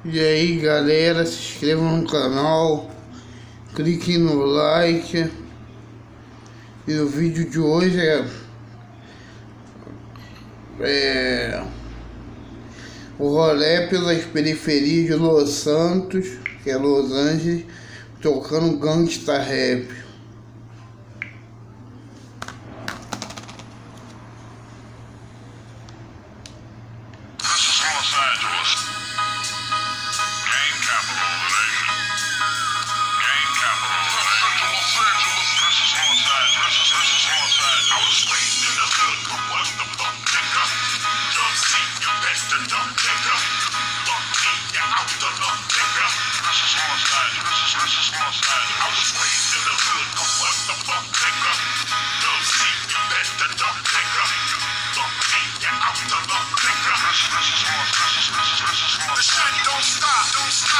E aí galera, se inscrevam no canal, cliquem no like. E o vídeo de hoje é o rolê pelas periferias de Los Santos, que é Los Angeles, tocando gangsta rap.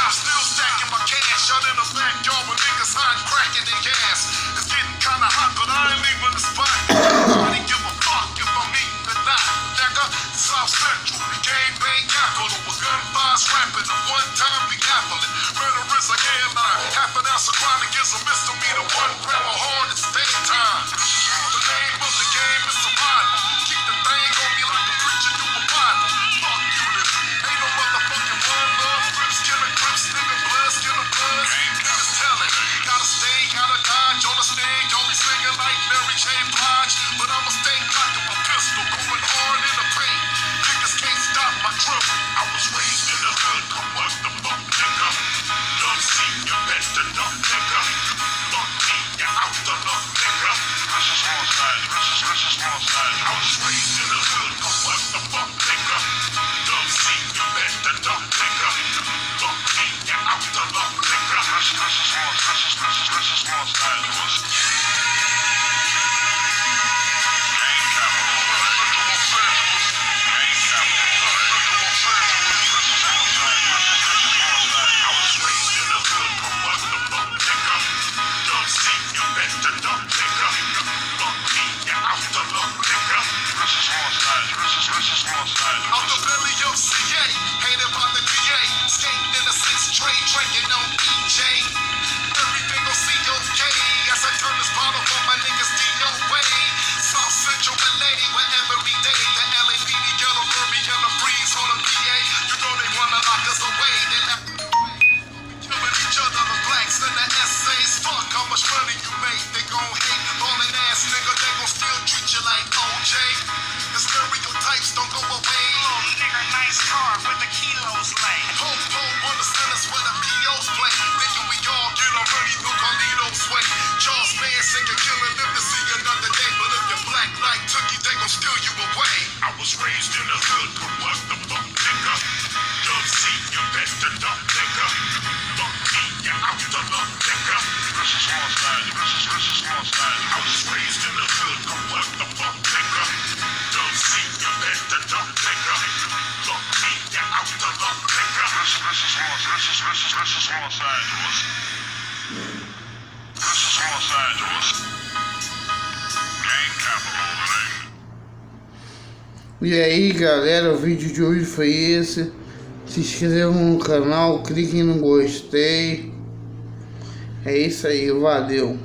Still stacking my cash out in the backyard with niggas hiding, cracking their gas. It's getting kinda hot, but I ain't leaving the spot. Nobody give a fuck if I'm eating or not, nigga. South Central, the game bang capital with gunfires rapping. The one time be capital. Murder is a hairline. Half an ounce of chronic is a misdemeanor. 1 gram of hard is daytime. The name of the game is survival. Keep the thing on me like a preacher do a Bible. Fuck unit. Ain't no motherfucking one love. Crips killing crips, nigga blood, skinning blood. Niggas telling. Gotta stay, gotta dodge on the stage. Only singing like Mary J. Blige. But I'ma stay cocked with my pistol, going hard in the paint. Niggas can't stop my trouble. I was raised in the hood. Come what the fuck, nigga? Love scene, you better not, nigga. Fuck me, you out the luck, nigga. This is Northside, this is Northside. I was raised in the hood. Come what the fuck, nigga? Love scene, you better not, nigga. Fuck me, you out the luck, nigga. This is Northside. Out the belly of CA, hated by the DA, skating in the 6th trade, drinking on EJ. Everything gon' see okay, as I turn this bottle for my niggas DOA. South Central LA, where every day the LAPD get a Murray and a breeze on the PA. You know they wanna lock us away, they left killing each other, the blacks and the essays. Fuck how much money you make, they gon' hate. Ballin' ass nigga, they gon' still treat you like OJ. The stereotypes don't go away. Little nigga, nice car with the kilos lay. Home on the centers where the POs play. Thinking we all get our money through Carlito's way. Charles Manson can kill and live to see another day. But if you're black like Tookie, they gon' steal you away. I was raised in the hood, but what the fuck, nigga? Love scene, you better not, nigga. Fuck me, you out the luck, nigga. This is Northside, this is Northside. I was raised in the hood, but what the fuck, nigga? Love scene, you better not, nigga. Fuck me, you out the luck, nigga. This is Los Angeles. This is Los Angeles. Gang capital of the nation. E aí galera, o vídeo de hoje foi esse. Se inscrevam no canal, cliquem no gostei. É isso aí, valeu.